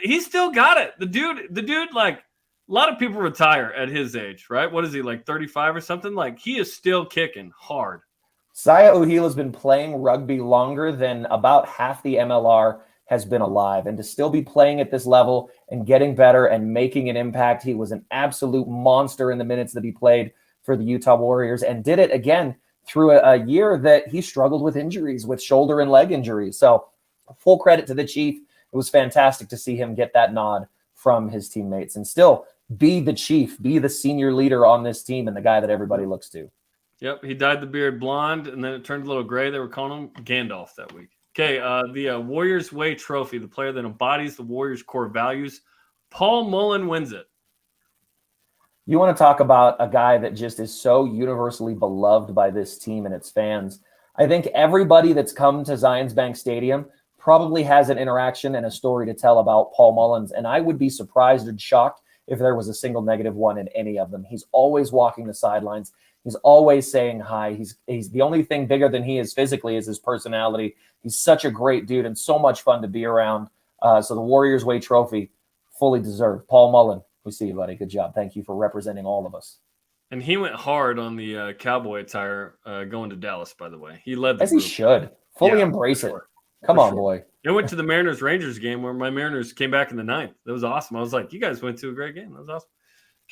He's still got it. The dude, like, a lot of people retire at his age, right? What is he, like 35 or something? Like, he is still kicking hard. Saya Uhila has been playing rugby longer than about half the MLR has been alive. And to still be playing at this level and getting better and making an impact, he was an absolute monster in the minutes that he played for the Utah Warriors, and did it again through a year that he struggled with injuries, with shoulder and leg injuries. So full credit to the Chief. It was fantastic to see him get that nod from his teammates and still be the Chief, be the senior leader on this team and the guy that everybody looks to. Yep, he dyed the beard blonde, and then it turned a little gray. They were calling him Gandalf that week. Okay, the Warriors Way Trophy, the player that embodies the Warriors' core values. Paul Mullen wins it. You want to talk about a guy that just is so universally beloved by this team and its fans. I think everybody that's come to Zions Bank Stadium probably has an interaction and a story to tell about Paul Mullins, and I would be surprised and shocked if there was a single negative one in any of them. He's always walking the sidelines. He's always saying hi. He's the only thing bigger than he is physically is his personality. He's such a great dude and so much fun to be around. So the Warriors Way Trophy, fully deserved. Paul Mullen, we see you, buddy. Good job. Thank you for representing all of us. And he went hard on the cowboy attire going to Dallas, by the way. He led the As group. He should. Fully embrace it. Come on, boy. I went to the Mariners-Rangers game where my Mariners came back in the ninth. That was awesome. I was like, you guys went to a great game. That was awesome.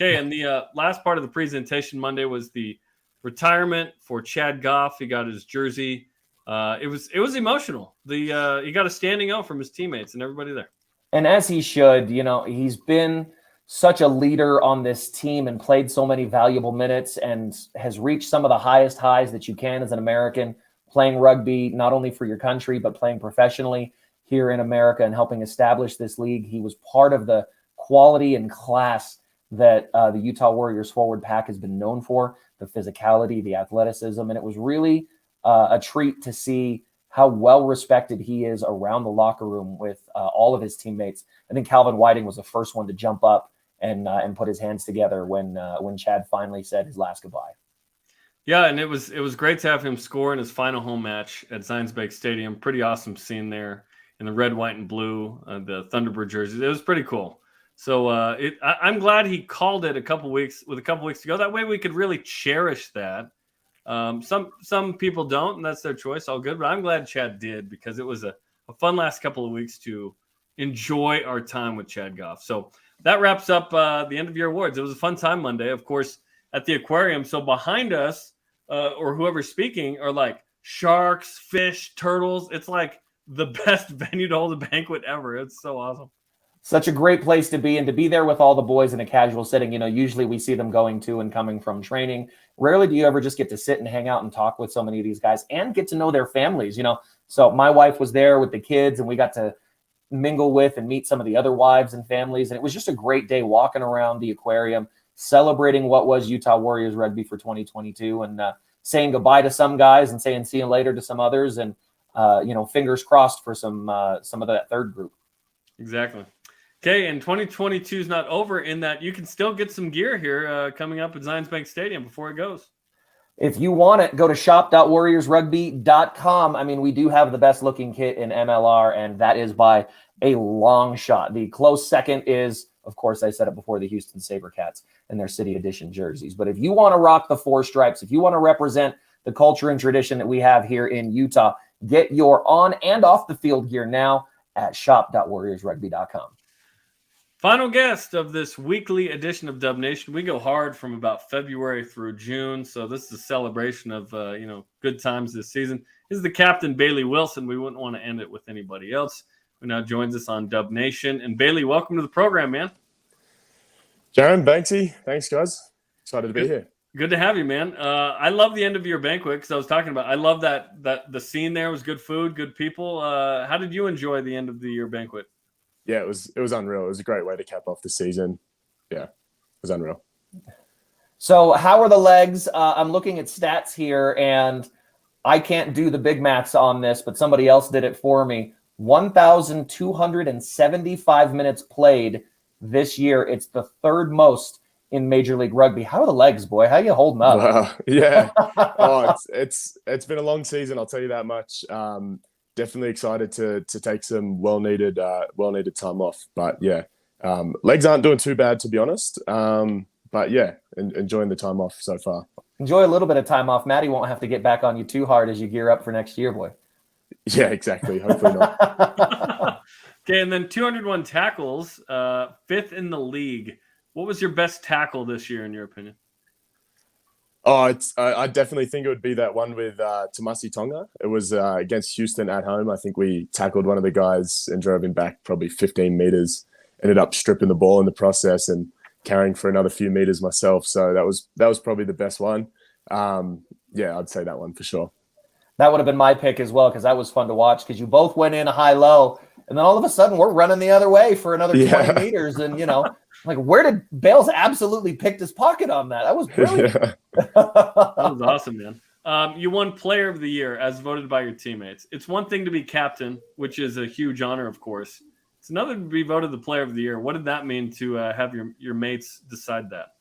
Okay, and the last part of the presentation Monday was the retirement for Chad Goff. He got his jersey. It was emotional. He got a standing out from his teammates and everybody there. And as he should, he's been such a leader on this team and played so many valuable minutes and has reached some of the highest highs that you can as an American, playing rugby, not only for your country, but playing professionally here in America and helping establish this league. He was part of the quality and class that the Utah Warriors forward pack has been known for, the physicality, the athleticism. And it was really a treat to see how well respected he is around the locker room with all of his teammates. I think Calvin Whiting was the first one to jump up and put his hands together when Chad finally said his last goodbye. Yeah, and it was great to have him score in his final home match at Zions Bank Stadium. Pretty awesome scene there in the red, white, and blue, the Thunderbird jerseys. It was pretty cool. So I'm glad he called it a couple weeks to go. That way we could really cherish that. Some people don't, and that's their choice. All good, but I'm glad Chad did because it was a fun last couple of weeks to enjoy our time with Chad Goff. So that wraps up the end of your awards. It was a fun time Monday, of course, at the aquarium. So behind us, or whoever's speaking, are like sharks, fish, turtles. It's like the best venue to hold a banquet ever. It's so awesome. Such a great place to be, and to be there with all the boys in a casual setting. Usually we see them going to and coming from training. Rarely do you ever just get to sit and hang out and talk with so many of these guys and get to know their families, So my wife was there with the kids, and we got to mingle with and meet some of the other wives and families. And it was just a great day walking around the aquarium, celebrating what was Utah Warriors rugby for 2022, and saying goodbye to some guys and saying see you later to some others. And, fingers crossed for some of that third group. Exactly. Okay, and 2022 is not over in that you can still get some gear here coming up at Zions Bank Stadium before it goes. If you want it, go to shop.warriorsrugby.com. I mean, we do have the best looking kit in MLR, and that is by a long shot. The close second is, of course, I said it before, the Houston SaberCats and their City Edition jerseys. But if you want to rock the four stripes, if you want to represent the culture and tradition that we have here in Utah, get your on and off the field gear now at shop.warriorsrugby.com. Final guest of this weekly edition of Dub Nation. We go hard from about February through June, so this is a celebration of good times this season. This is the captain, Bailey Wilson. We wouldn't want to end it with anybody else, who now joins us on Dub Nation. And Bailey, welcome to the program, man. Jarom, Banksy, thanks, guys. Excited to be here. Good to have you, man. I love the end of your banquet because I was talking about. I love that the scene there was good food, good people. How did you enjoy the end of your banquet? Yeah, it was unreal. It was a great way to cap off the season. Yeah, was unreal. So how are the legs? I'm looking at stats here, and I can't do the big maths on this, but somebody else did it for me. 1,275 minutes played this year. It's the third most in Major League Rugby. How are the legs, boy? How are you holding up? Wow. Yeah. Oh, it's been a long season, I'll tell you that much. Definitely excited to take some well needed time off. But yeah, legs aren't doing too bad, to be honest. But yeah, enjoying the time off so far. Enjoy a little bit of time off. Maddie won't have to get back on you too hard as you gear up for next year, boy. Yeah, exactly. Hopefully not. Okay, and then 201 tackles, fifth in the league. What was your best tackle this year, in your opinion? Oh, I definitely think it would be that one with Tomasi Tonga. It was against Houston at home. I think we tackled one of the guys and drove him back probably 15 meters. Ended up stripping the ball in the process and carrying for another few meters myself. So that was probably the best one. Yeah, I'd say that one for sure. That would have been my pick as well, because that was fun to watch, because you both went in a high-low, and then all of a sudden we're running the other way for another 20 meters. And, like, where did Bales absolutely pick his pocket on that? That was brilliant. Yeah. That was awesome, man. You won Player of the Year as voted by your teammates. It's one thing to be captain, which is a huge honor, of course. It's another to be voted the Player of the Year. What did that mean to have your mates decide that?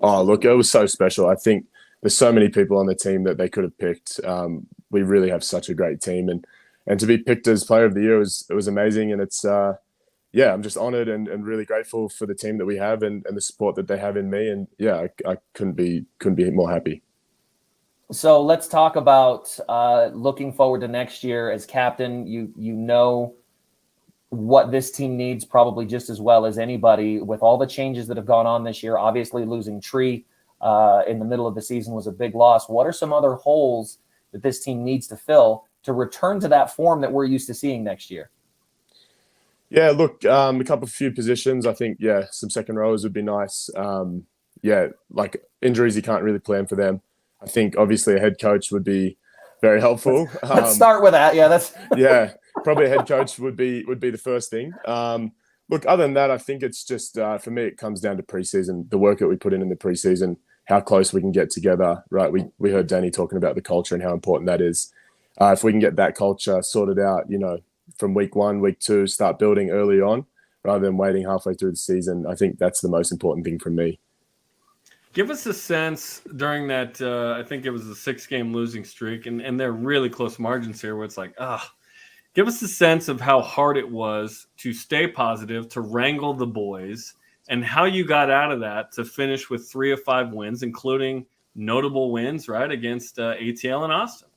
Oh, look, it was so special. I think there's so many people on the team that they could have picked. We really have such a great team, and to be picked as Player of the Year was amazing. And it's yeah, I'm just honored and really grateful for the team that we have and the support that they have in me. And yeah, I couldn't be more happy. So let's talk about looking forward to next year as captain. You know what this team needs probably just as well as anybody, with all the changes that have gone on this year. Obviously, losing Tree in the middle of the season was a big loss. What are some other holes that this team needs to fill to return to that form that we're used to seeing next year? Yeah, look, a few positions. I think, yeah, some second rowers would be nice. Yeah, like injuries, you can't really plan for them. I think obviously a head coach would be very helpful. Let's start with that. Yeah, yeah, probably a head coach would be the first thing. Look, other than that, I think it's just for me, it comes down to preseason, the work that we put in the preseason, how close we can get together. Right, we heard Danny talking about the culture and how important that is. If we can get that culture sorted out, from week 1, week 2, start building early on rather than waiting halfway through the season. I think that's the most important thing for me. Give us a sense during that, I think it was a 6-game losing streak, and they're really close margins here where it's like, give us a sense of how hard it was to stay positive, to wrangle the boys, and how you got out of that to finish with 3 of 5 wins, including notable wins, right, against ATL and Austin.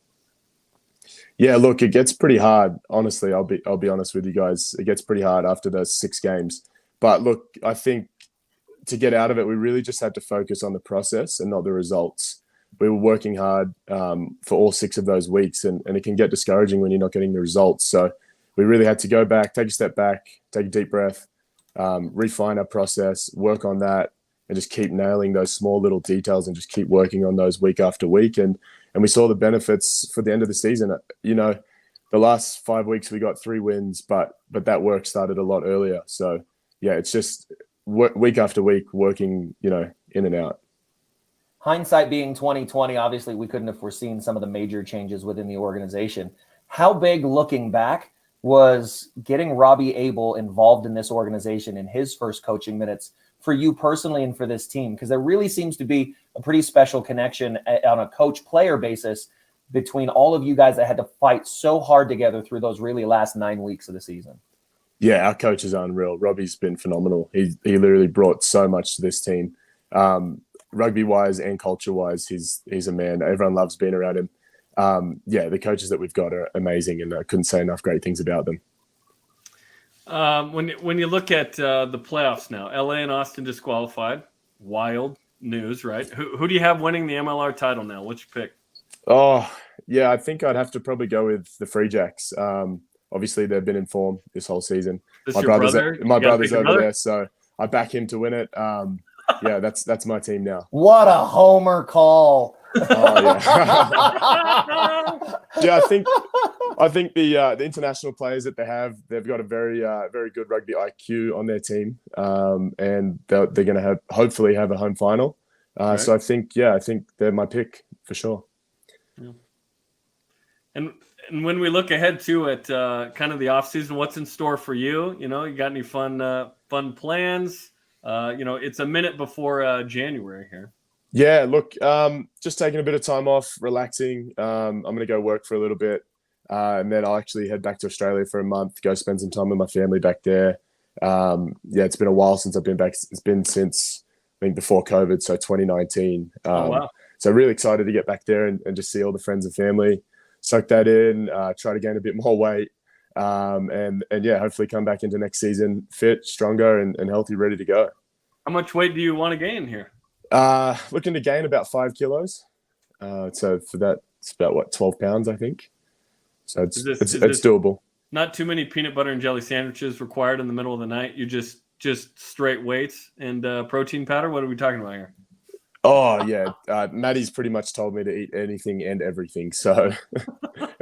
Yeah, look, it gets pretty hard. Honestly, I'll be honest with you guys. It gets pretty hard after those 6 games. But look, I think to get out of it, we really just had to focus on the process and not the results. We were working hard for all 6 of those weeks, and it can get discouraging when you're not getting the results. So we really had to go back, take a step back, take a deep breath, refine our process, work on that, and just keep nailing those small little details and just keep working on those week after week. And we saw the benefits for the end of the season. The last 5 weeks we got 3 wins, but that work started a lot earlier. So yeah, it's just week after week working, in and out. Hindsight being 2020, obviously we couldn't have foreseen some of the major changes within the organization. How big, looking back, was getting Robbie Abel involved in this organization in his first coaching minutes for you personally and for this team? Because there really seems to be a pretty special connection on a coach-player basis between all of you guys that had to fight so hard together through those really last 9 weeks of the season. Yeah, our coach is unreal. Robbie's been phenomenal. He literally brought so much to this team. Rugby-wise and culture-wise, he's a man. Everyone loves being around him. Yeah, the coaches that we've got are amazing, and I couldn't say enough great things about them. When you look at the playoffs now, LA and Austin disqualified. Wild news, right? Who do you have winning the MLR title now? What's your pick? Oh, yeah, I think I'd have to probably go with the Free Jacks. Obviously, they've been in form this whole season. My brother's over there, so I back him to win it. Yeah, that's my team now. What a homer call. Oh, yeah. Yeah, I think I think the international players that they've got a very very good rugby IQ on their team, and they're going to hopefully have a home final. Right. So I think they're my pick for sure. Yeah. And when we look ahead too at kind of the off season, what's in store for you? You got any fun plans? It's a minute before January here. Yeah, look, just taking a bit of time off, relaxing. I'm going to go work for a little bit, and then I'll actually head back to Australia for a month, go spend some time with my family back there. It's been a while since I've been back. It's been since, I think, before COVID, so 2019. Oh, wow. So really excited to get back there and just see all the friends and family, soak that in, try to gain a bit more weight, and hopefully come back into next season fit, stronger, and healthy, ready to go. How much weight do you want to gain here? Looking to gain about 5 kilos. So for that, it's about 12 pounds, I think. So it's doable. Not too many peanut butter and jelly sandwiches required in the middle of the night. You just straight weights and protein powder. What are we talking about here? Oh yeah, Maddie's pretty much told me to eat anything and everything. So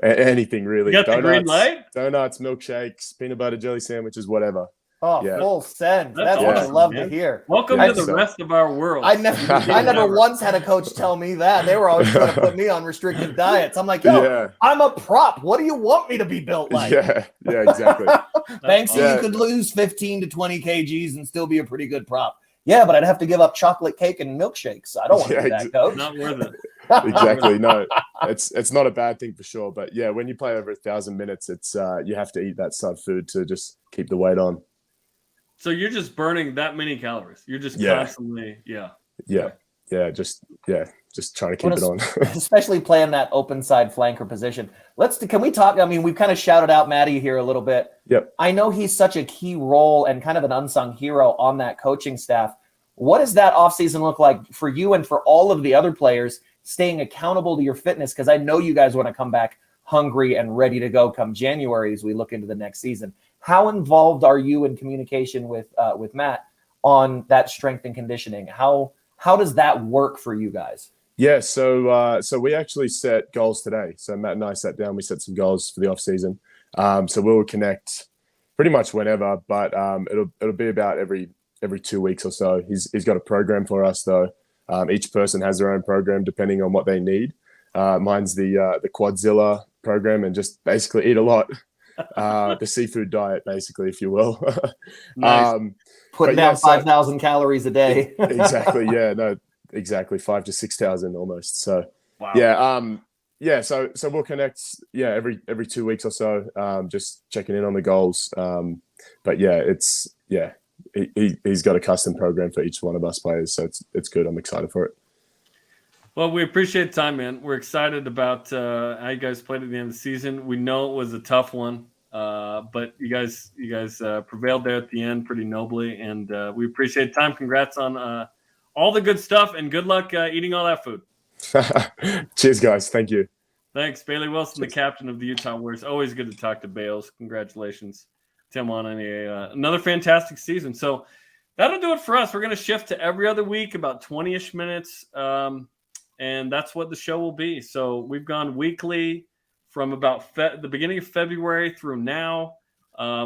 anything really. You got the green light? Donuts, milkshakes, peanut butter jelly sandwiches, whatever. Oh, yeah. Full send. That's awesome, what I love man. to hear. Welcome to the rest of our world. I never once had a coach tell me that. They were always trying to put me on restricted diets. I'm like, I'm a prop. What do you want me to be built like? Yeah, exactly. Banksy, you could lose 15 to 20 kgs and still be a pretty good prop. Yeah, but I'd have to give up chocolate cake and milkshakes. I don't want to do that, coach. Not worth it. Exactly. No, it's not a bad thing for sure. But yeah, when you play over 1,000 minutes, it's you have to eat that sub food to just keep the weight on. So you're just burning that many calories. You're just constantly, just trying to keep it on. Especially playing that open side flanker position. Can we talk? I mean, we've kind of shouted out Maddie here a little bit. Yep. I know he's such a key role and kind of an unsung hero on that coaching staff. What does that offseason look like for you and for all of the other players staying accountable to your fitness? Because I know you guys want to come back hungry and ready to go come January as we look into the next season. How involved are you in communication with Matt on that strength and conditioning? How does that work for you guys? Yeah, so we actually set goals today. So Matt and I sat down. We set some goals for the off season. So we'll connect pretty much whenever, but it'll be about every 2 weeks or so. He's got a program for us though. Each person has their own program depending on what they need. Mine's the Quadzilla program, and just basically eat a lot. The seafood diet, basically, if you will. Nice. Putting down 5,000 calories a day. Exactly. Yeah. No. Exactly. 5,000 to 6,000 almost. So. Wow. Yeah. So we'll connect. Yeah. Every 2 weeks or so. Just checking in on the goals. But yeah, he's got a custom program for each one of us players, so it's good. I'm excited for it. Well, we appreciate the time, man. We're excited about how you guys played at the end of the season. We know it was a tough one, but you guys prevailed there at the end pretty nobly, and we appreciate the time. Congrats on all the good stuff, and good luck eating all that food. Cheers, guys. Thank you. Thanks. Bailey Wilson, the captain of the Utah Warriors. Always good to talk to Bales. Congratulations to him on another fantastic season. So that'll do it for us. We're going to shift to every other week, about 20-ish minutes. And that's what the show will be. So we've gone weekly from about the beginning of February through now.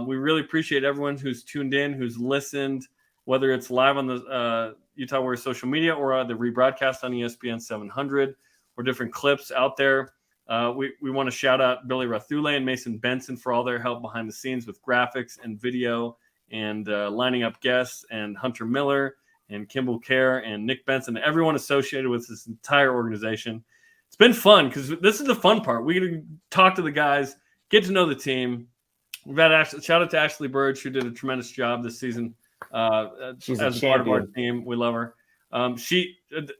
We really appreciate everyone who's tuned in, who's listened, whether it's live on the Utah Warriors social media or the rebroadcast on ESPN 700 or different clips out there. We want to shout out Billy Rathule and Mason Benson for all their help behind the scenes with graphics and video and lining up guests, and Hunter Miller and Kimball Kerr and Nick Benson, everyone associated with this entire organization. It's been fun because this is the fun part. We get to talk to the guys, get to know the team. We've had shout out to Ashley Burge, who did a tremendous job this season. She's as a part of our champion. team. We love her.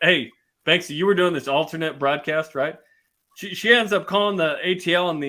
Hey, Banksy, you were doing this alternate broadcast, right? She ends up calling the ATL and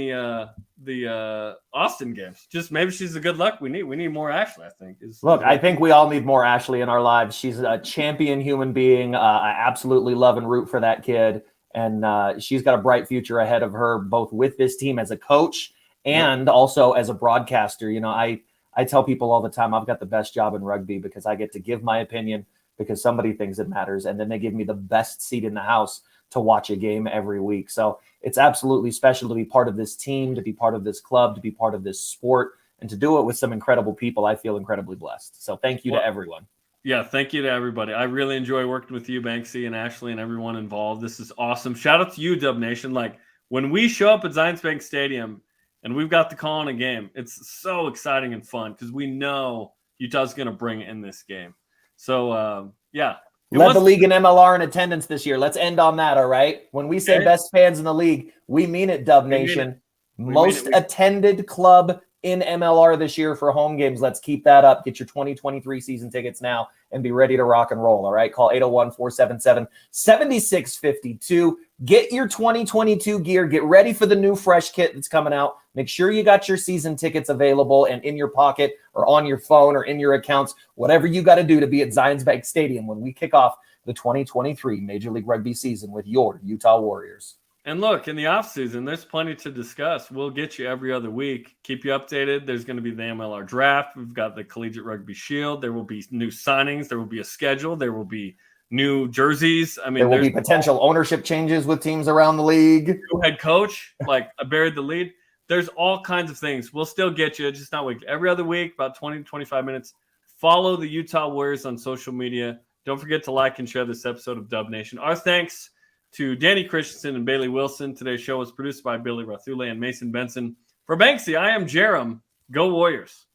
the Austin games. Just maybe she's the good luck we need. We need more Ashley, I think. Look, I think we all need more Ashley in our lives. She's a champion human being. I absolutely love and root for that kid. And she's got a bright future ahead of her, both with this team as a coach and also as a broadcaster. You know, I tell people all the time, I've got the best job in rugby because I get to give my opinion because somebody thinks it matters. And then they give me the best seat in the house to watch a game every week. So it's absolutely special to be part of this team, to be part of this club, to be part of this sport, and to do it with some incredible people. I feel incredibly blessed. So thank you to everyone. Yeah, thank you to everybody. I really enjoy working with you, Banksy and Ashley, and everyone involved. This is awesome. Shout out to you, Dub Nation. Like, when we show up at Zions Bank Stadium and we've got the call in a game, it's so exciting and fun because we know Utah's going to bring it in this game. So, yeah. Led the league in MLR in attendance this year. Let's end on that, all right? When we say best fans in the league, we mean it, Dub Nation. Most attended club in MLR this year for home games. Let's keep that up. Get your 2023 season tickets now and be ready to rock and roll, all right? Call 801-477-7652. Get your 2022 gear. Get ready for the new fresh kit that's coming out. Make sure you got your season tickets available and in your pocket or on your phone or in your accounts, whatever you got to do to be at Zions Bank Stadium when we kick off the 2023 Major League Rugby season with your Utah Warriors. And look, in the offseason, there's plenty to discuss. We'll get you every other week, keep you updated. There's going to be the MLR draft. We've got the Collegiate Rugby Shield. There will be new signings. There will be a schedule. There will be new jerseys. I mean, there will be potential ownership changes with teams around the league. New head coach, like I buried the lead. There's all kinds of things. We'll still get you, just not week. Every other week, about 20 to 25 minutes. Follow the Utah Warriors on social media. Don't forget to like and share this episode of Dub Nation. Our thanks to Danny Christensen and Bailey Wilson. Today's show was produced by Billy Rathule and Mason Benson. For Banksy, I am Jarom. Go Warriors.